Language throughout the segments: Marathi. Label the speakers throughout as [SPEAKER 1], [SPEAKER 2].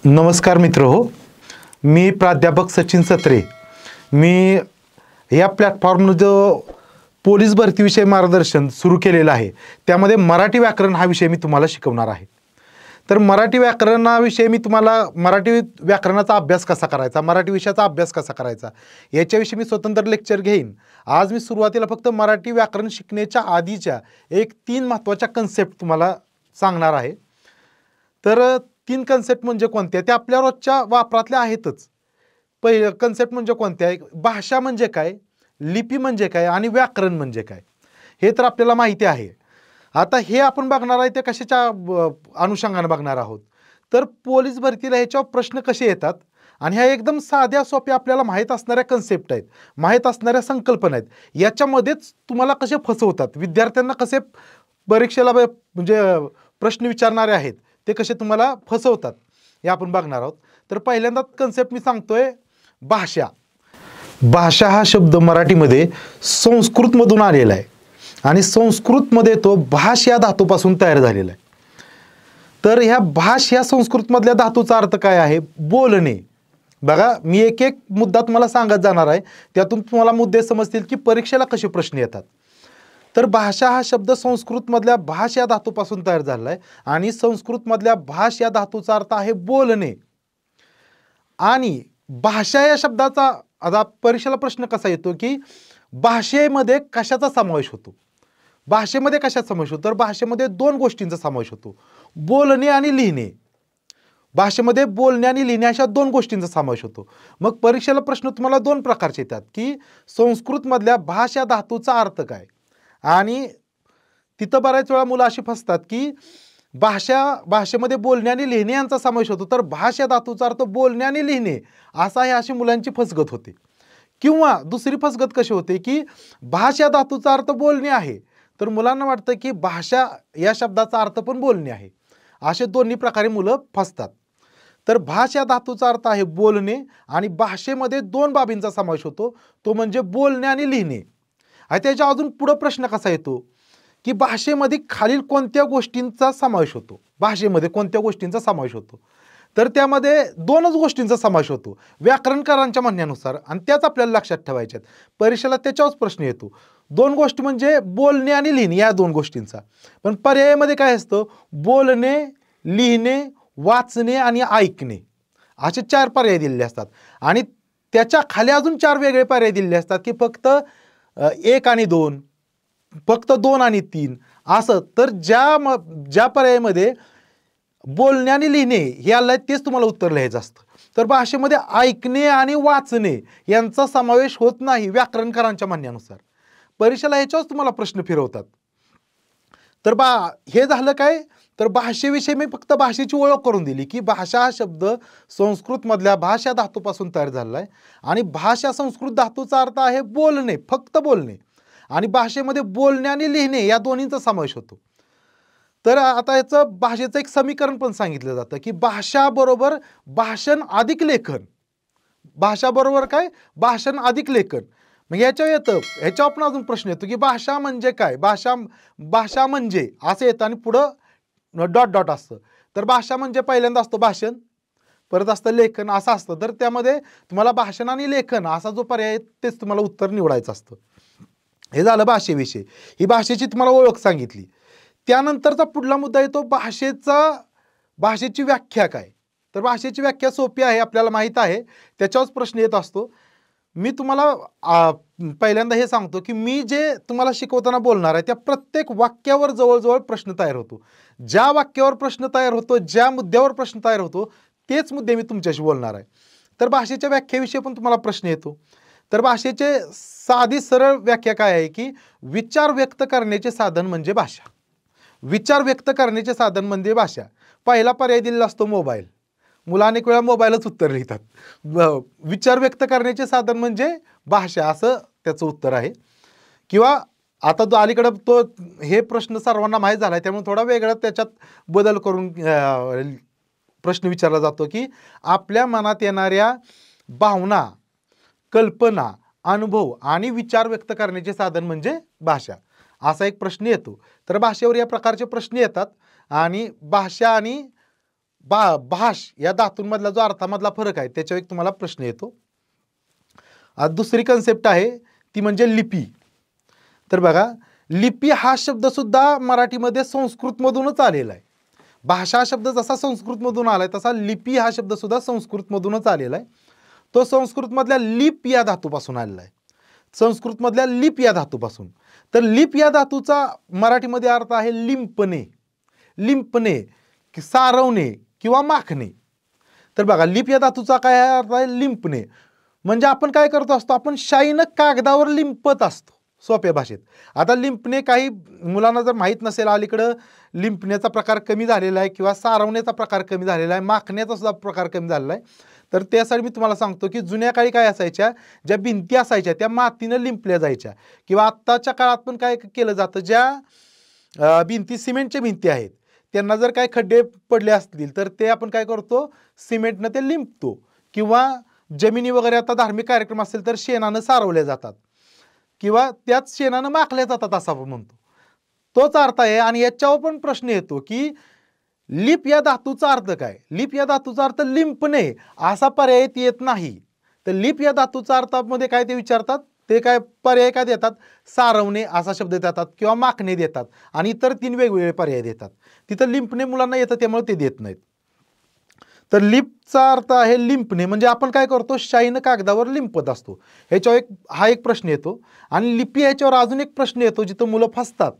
[SPEAKER 1] नमस्कार मित्र हो, मी प्राध्यापक सचिन सत्रे। मी या प्लॅटफॉर्मवर जो पोलीस भरतीविषयी मार्गदर्शन सुरू केलेलं आहे त्यामध्ये मराठी व्याकरण हा विषय मी तुम्हाला शिकवणार आहे। तर मराठी व्याकरणाविषयी मी तुम्हाला मराठी व्याकरणाचा अभ्यास कसा करायचा, मराठी विषयाचा अभ्यास कसा करायचा याच्याविषयी मी स्वतंत्र लेक्चर घेईन। आज मी सुरुवातीला फक्त मराठी व्याकरण शिकण्याच्या आधीच्या एक 3 महत्त्वाच्या कन्सेप्ट तुम्हाला सांगणार आहे। तर 3 कन्सेप्ट म्हणजे कोणत्या ते आपल्या रोजच्या वापरातल्या आहेतच। पहिलं कन्सेप्ट म्हणजे कोणत्या, भाषा म्हणजे काय, लिपी म्हणजे काय आणि व्याकरण म्हणजे काय हे तर आपल्याला माहिती आहे। आता हे आपण बघणार आहे ते कशाच्या अनुषंगाने बघणार आहोत, तर पोलीस भरतीला ह्याच्यावर प्रश्न कसे येतात आणि ह्या एकदम साध्या सोप्या आपल्याला माहीत असणाऱ्या कन्सेप्ट आहेत, माहीत असणाऱ्या संकल्पना आहेत, याच्यामध्येच तुम्हाला कसे फसवतात, विद्यार्थ्यांना कसे परीक्षेला म्हणजे प्रश्न विचारणारे आहेत ते कसे तुम्हाला फसवतात हे आपण बघणार आहोत। तर पहिल्यांदा कन्सेप्ट मी सांगतोय, भाषा। भाषा हा शब्द मराठीमध्ये संस्कृतमधून आलेला आहे आणि संस्कृतमध्ये तो भाष या धातूपासून तयार झालेला आहे। तर ह्या भाष या संस्कृतमधल्या धातूचा अर्थ काय आहे, बोलणे। बघा, मी एक एक मुद्दा तुम्हाला सांगत जाणार आहे, त्यातून तुम्हाला मुद्दे समजतील की परीक्षेला कसे प्रश्न येतात। तर भाषा हा शब्द संस्कृतमधल्या भाष या धातूपासून तयार झाला आहे आणि संस्कृतमधल्या भाष या धातूचा अर्थ आहे बोलणे। आणि भाषा या शब्दाचा आता परीक्षेला प्रश्न कसा येतो की भाषेमध्ये कशाचा समावेश होतो, भाषेमध्ये कशाचा समावेश होतो, तर भाषेमध्ये 2 गोष्टींचा समावेश होतो, बोलणे आणि लिहिणे। भाषेमध्ये बोलणे आणि लिहिणे अशा 2 गोष्टींचा समावेश होतो। मग परीक्षेला प्रश्न तुम्हाला 2 प्रकारचे येतात की संस्कृतमधल्या भाष या धातूचा अर्थ काय, आणि तिथं बऱ्याच वेळा मुलं अशी फसतात की भाषेमध्ये बोलणे आणि लिहिणे यांचा समावेश होतो, तर भाष या धातूचा अर्थ बोलणे आणि लिहिणे असा आहे, अशी मुलांची फसगत होते। किंवा दुसरी फसगत कशी होते की भाष या धातूचा अर्थ बोलणे आहे, तर मुलांना वाटतं की भाषा या शब्दाचा अर्थ पण बोलणे आहे, असे दोन्ही प्रकारे मुलं फसतात। तर भाष या धातूचा अर्थ आहे बोलणे आणि भाषेमध्ये 2 बाबींचा समावेश होतो, तो म्हणजे बोलणे आणि लिहिणे। आणि त्याच्या अजून पुढे प्रश्न कसा येतो की भाषेमध्ये खालील कोणत्या गोष्टींचा समावेश होतो, भाषेमध्ये कोणत्या गोष्टींचा समावेश होतो, तर त्यामध्ये 2च गोष्टींचा समावेश होतो व्याकरणकारांच्या म्हणण्यानुसार, आणि त्याच आपल्याला लक्षात ठेवायच्यात। परीक्षेला त्याच्यावरच प्रश्न येतो, 2 गोष्टी म्हणजे बोलणे आणि लिहिणे या 2 गोष्टींचा। पण पर्यायामध्ये काय असतं, बोलणे, लिहिणे, वाचणे आणि ऐकणे असे 4 पर्याय दिलेले असतात। आणि त्याच्या खाली अजून 4 वेगळे पर्याय दिलेले असतात की फक्त 1 आणि 2, फक्त 2 आणि 3 असं। तर ज्या पर्यायामध्ये बोलणे आणि लिहिणे हे आलं तेच तुम्हाला उत्तर लिहायचं असतं। तर भाषेमध्ये ऐकणे आणि वाचणे यांचा समावेश होत नाही व्याकरणकारांच्या म्हणण्यानुसार। परीक्षेला ह्याच्याच तुम्हाला प्रश्न फिरवतात। तर हे झालं काय, तर भाषेविषयी मी फक्त भाषेची ओळख करून दिली की भाषा हा शब्द संस्कृतमधल्या भाषा धातूपासून तयार झाला आहे आणि भाषा संस्कृत धातूचा अर्थ आहे बोलणे, फक्त बोलणे, आणि भाषेमध्ये बोलणे आणि लिहिणे या दोन्हींचा समावेश होतो। तर आता याचं भाषेचं एक समीकरण पण सांगितलं जातं की भाषा बरोबर भाषण अधिक लेखन, भाषा बरोबर काय, भाषण अधिक लेखन। मग याच्यावर येतं, ह्याच्यावर पण अजून प्रश्न येतो की भाषा म्हणजे काय, भाषा म्हणजे असं येतं आणि पुढं डॉट डॉट असतं। तर भाषा म्हणजे पहिल्यांदा असतो भाषण, परत असतं लेखन असं असतं। तर त्यामध्ये तुम्हाला भाषण आणि लेखन असा जो पर्याय आहे तेच तुम्हाला उत्तर निवडायचं असतं। हे झालं भाषेविषयी, ही भाषेची तुम्हाला ओळख सांगितली। त्यानंतरचा पुढला मुद्दा येतो भाषेची व्याख्या काय। तर भाषेची व्याख्या सोपी आहे, आपल्याला माहीत आहे, त्याच्यावरच प्रश्न येत असतो। मी तुम्हाला पहिल्यांदा हे सांगतो की मी जे तुम्हाला शिकवताना बोलणार आहे त्या प्रत्येक वाक्यावर जवळजवळ प्रश्न तयार होतो। ज्या वाक्यावर प्रश्न तयार होतो, ज्या मुद्द्यावर प्रश्न तयार होतो, तेच मुद्दे मी तुमच्याशी बोलणार आहे। तर भाषेच्या व्याख्येविषयी पण तुम्हाला प्रश्न येतो। तर भाषेचे साधी सरळ व्याख्या काय आहे की विचार व्यक्त करण्याचे साधन म्हणजे भाषा, विचार व्यक्त करण्याचे साधन म्हणजे भाषा। पहिला पर्याय दिलेला असतो मोबाईल, मुलं अनेक वेळा मोबाईलच उत्तर लिहितात। विचार व्यक्त करण्याचे साधन म्हणजे भाषा असं त्याचं उत्तर आहे। किंवा आता तो अलीकडे तो हे प्रश्न सर्वांना माहीत झाला आहे त्यामुळे थोडा वेगळा त्याच्यात बदल करून प्रश्न विचारला जातो की आपल्या मनात येणाऱ्या भावना, कल्पना, अनुभव आणि विचार व्यक्त करण्याचे साधन म्हणजे भाषा, असा एक प्रश्न येतो। तर भाषेवर या प्रकारचे प्रश्न येतात आणि भाषा आणि भाष या धातूंमधला जो अर्थामधला फरक आहे त्याच्यावर एक तुम्हाला प्रश्न येतो. आज दुसरी कन्सेप्ट आहे ती म्हणजे लिपी. तर बघा, लिपी हा शब्द सुद्धा मराठीमध्ये संस्कृतमधूनच आलेला आहे. भाषा शब्द जसा संस्कृतमधून आलाय तसा लिपी हा शब्द सुद्धा संस्कृतमधूनच आलेला आहे. तो संस्कृतमधल्या लिप या धातूपासून आलेला आहे. संस्कृतमधल्या लिप या धातूपासून. तर लिप या धातूचा मराठीमध्ये अर्थ आहे लिंपणे. लिंपणे, सारवणे किंवा माखणे. तर बघा, लिप या धातूचा काय अर्थ आहे? लिंपणे. म्हणजे आपण काय करतो असतो? आपण शाईनं कागदावर लिंपत असतो सोप्या भाषेत. आता लिंपणे काही मुलांना जर माहीत नसेल, अलीकडं लिंपण्याचा प्रकार कमी झालेला आहे किंवा सारवण्याचा प्रकार कमी झालेला आहे, माखण्याचा सुद्धा प्रकार कमी झालेला आहे. तर त्यासाठी मी तुम्हाला सांगतो की जुन्या काळी काय असायच्या, ज्या भिंती असायच्या त्या मातीनं लिंपल्या जायच्या. किंवा आत्ताच्या काळात पण काय केलं जातं, ज्या भिंती सिमेंटच्या भिंती आहेत त्यांना जर काय खड्डे पडले असतील तर ते आपण काय करतो, सिमेंटनं ते लिंपतो. किंवा जमिनी वगैरे आता धार्मिक कार्यक्रम असेल तर शेणानं सारवल्या जातात किंवा त्याच शेणानं माखल्या जातात असं आपण म्हणतो. तोच अर्थ आहे. आणि याच्यावर पण प्रश्न येतो की लिप या धातूचा अर्थ काय? लिप या धातूचा अर्थ लिंपणे असा पर्याय येत नाही. तर लिप या धातूचा अर्थामध्ये काय ते विचारतात, ते काय पर्याय काय देतात? सारवणे असा शब्द देतात किंवा माखणे देतात आणि इतर 3 वेगवेगळे पर्याय देतात. तिथं लिंपणे मुलांना येतं त्यामुळे ते देत नाहीत. तर लिपचा अर्थ आहे लिंपणे, म्हणजे आपण काय करतो, शाईनं कागदावर लिंपत असतो. ह्याच्यावर हा एक प्रश्न येतो. आणि लिपी ह्याच्यावर अजून एक प्रश्न येतो जिथं मुलं फसतात.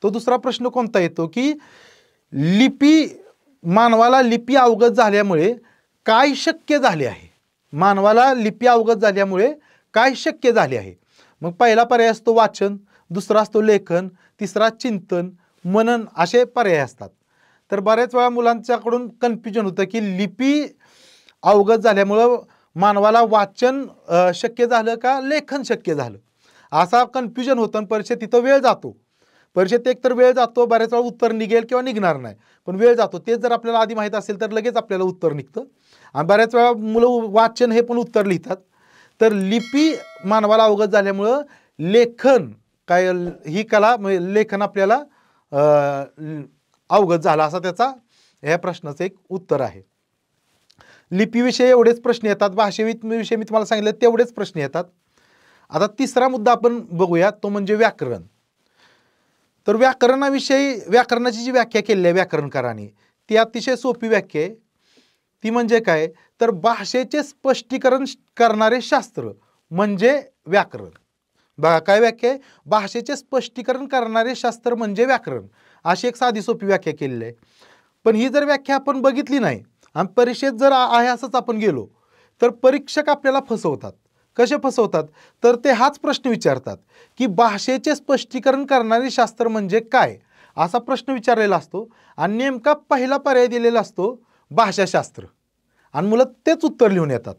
[SPEAKER 1] तो दुसरा प्रश्न कोणता येतो की लिपी, मानवाला लिपी अवगत झाल्यामुळे काय शक्य झाले आहे? मानवाला लिपी अवगत झाल्यामुळे काय शक्य झाले आहे? मग पहिला पर्याय असतो वाचन, दुसरा असतो लेखन, तिसरा चिंतन, मनन असे पर्याय असतात. तर बऱ्याच वेळा मुलांच्याकडून कन्फ्युजन होतं की लिपी अवगत झाल्यामुळं मानवाला वाचन शक्य झालं का लेखन शक्य झालं, असा कन्फ्युजन होतं. आणि परीक्षेत तिथं वेळ जातो. परीक्षेत एक तर वेळ जातो, बऱ्याच वेळा उत्तर निघेल किंवा निघणार नाही, पण वेळ जातो. तेच जर आपल्याला आधी माहीत असेल तर लगेच आपल्याला उत्तर निघतं. आणि बऱ्याच वेळा मुलं वाचन हे पण उत्तर लिहितात. तर लिपी मानवाला अवगत झाल्यामुळं लेखन काय, ही कला म्हणजे लेखन आपल्याला अवगत झाला असा त्याचा ह्या प्रश्नाचं एक उत्तर आहे. लिपीविषयी एवढेच प्रश्न येतात. भाषेविषयी मी तुम्हाला सांगितलं तेवढेच प्रश्न येतात. आता तिसरा मुद्दा आपण बघूया, तो म्हणजे व्याकरण. तर व्याकरणाविषयी, व्याकरणाची जी व्याख्या केली आहे व्याकरणकारांनी ती अतिशय सोपी व्याख्या आहे. ती म्हणजे काय, तर भाषेचे स्पष्टीकरण करणारे शास्त्र म्हणजे व्याकरण. बघा काय व्याख्या आहे, भाषेचे स्पष्टीकरण करणारे शास्त्र म्हणजे व्याकरण, अशी एक साधी सोपी व्याख्या केलेली आहे. पण ही जर व्याख्या आपण बघितली नाही आणि परीक्षेत जर आहे असंच आपण गेलो तर परीक्षक आपल्याला फसवतात. कसे फसवतात, तर ते हाच प्रश्न विचारतात की भाषेचे स्पष्टीकरण करणारे शास्त्र म्हणजे काय, असा प्रश्न विचारलेला असतो. आणि नेमका पहिला पर्याय दिलेला असतो भाषाशास्त्र, आणि मुलं तेच उत्तर लिहून येतात.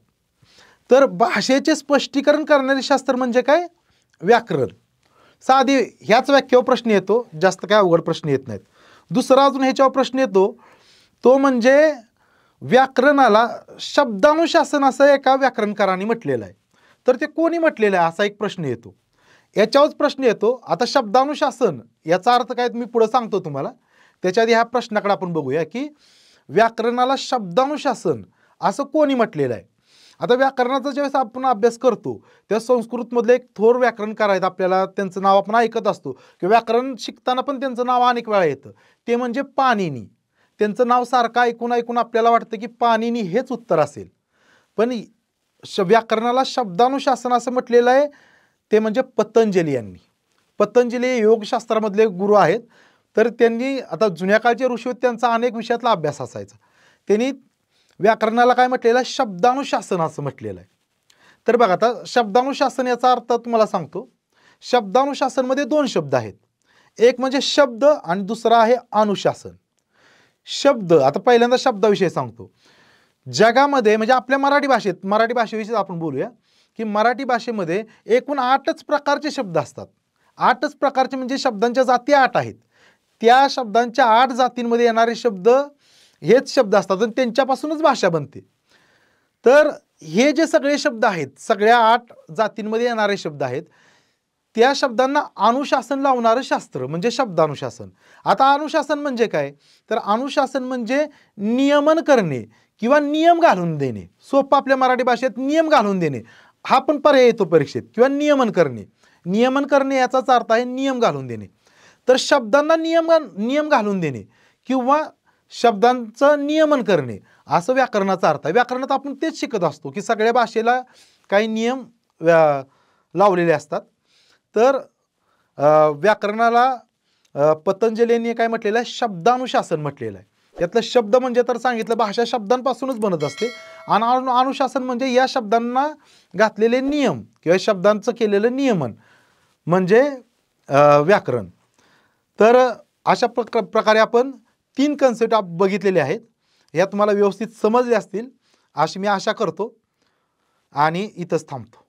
[SPEAKER 1] तर भाषेचे स्पष्टीकरण करणारे शास्त्र म्हणजे काय, व्याकरण. साधी ह्याच व्याख्येवर प्रश्न येतो, जास्त काय अवघड प्रश्न येत नाहीत. दुसरा अजून ह्याच्यावर प्रश्न येतो, तो म्हणजे व्याकरणाला शब्दानुशासन असं एका व्याकरणकारांनी म्हटलेलं आहे. तर ते कोणी म्हटलेलं आहे असा एक प्रश्न येतो. याच्यावरच प्रश्न येतो. आता शब्दानुशासन याचा अर्थ काय मी पुढे सांगतो तुम्हाला. त्याच्या आधी ह्या प्रश्नाकडे आपण बघूया की व्याकरणाला शब्दानुशासन असं कोणी म्हटलेलं आहे. आता व्याकरणाचा ज्यावेळेस आपण अभ्यास करतो त्या संस्कृतमधले एक थोर व्याकरणकार आहेत, आपल्याला त्यांचं नाव आपण ऐकत असतो की व्याकरण शिकताना पण त्यांचं नाव अनेक वेळा येतं, ते म्हणजे पाणिनी. त्यांचं नाव सारखं ऐकून ऐकून आपल्याला वाटतं की पाणिनी हेच उत्तर असेल, पण व्याकरणाला शब्दानुशासन असं म्हटलेलं आहे ते म्हणजे पतंजली यांनी. पतंजली हे योगशास्त्रामधले गुरु आहेत. तर त्यांनी, आता जुन्या काळचे ऋषी होते त्यांचा अनेक विषयातला अभ्यास असायचा, त्यांनी व्याकरणाला काय म्हटलेलं आहे, शब्दानुशासन असं म्हटलेलं आहे. तर बघा आता शब्दानुशासन याचा अर्थ तुम्हाला सांगतो. शब्दानुशासनमध्ये 2 शब्द आहेत, एक म्हणजे शब्द आणि दुसरा आहे अनुशासन. शब्द, आता पहिल्यांदा शब्दाविषयी सांगतो. जगामध्ये म्हणजे आपल्या मराठी भाषेविषयी आपण बोलूया की मराठी भाषेमध्ये एकूण 8च प्रकारचे शब्द असतात. 8च प्रकारचे म्हणजे शब्दांच्या जाती 8 आहेत. त्या शब्दांच्या 8 जातींमध्ये येणारे शब्द हेच शब्द असतात आणि त्यांच्यापासूनच भाषा बनते. तर हे जे सगळे शब्द आहेत, सगळ्या 8 जातींमध्ये येणारे शब्द आहेत, त्या शब्दांना अनुशासन लावणारं शास्त्र म्हणजे शब्दानुशासन. आता अनुशासन म्हणजे काय, तर अनुशासन म्हणजे नियमन करणे किंवा नियम घालून देणे. सोपं आपल्या मराठी भाषेत नियम घालून देणे हा पण पर्याय येतो परीक्षेत. किंवा नियमन करणे, नियमन करणे याचाच अर्थ आहे नियम घालून देणे. तर शब्दांना नियम घालून देणे किंवा शब्दांचं नियमन करणे असं व्याकरणाचा अर्थ आहे. व्याकरणात आपण तेच शिकत असतो की सगळ्या भाषेला काही नियम लावलेले असतात. तर व्याकरणाला पतंजलीने काय म्हटलेलं आहे, शब्दानुशासन म्हटलेलं आहे. यातलं शब्द म्हणजे तर सांगितलं भाषा शब्दांपासूनच बनत असते आणि अनुशासन म्हणजे या शब्दांना घातलेले नियम किंवा शब्दांचं केलेलं नियमन म्हणजे व्याकरण. तर अशा प्रकारे आपण 3 कन्सेप्ट बघितलेले आहेत. या तुम्हाला व्यवस्थित समजले असतील अशी मी आशा करतो आणि इथंच थांबतो.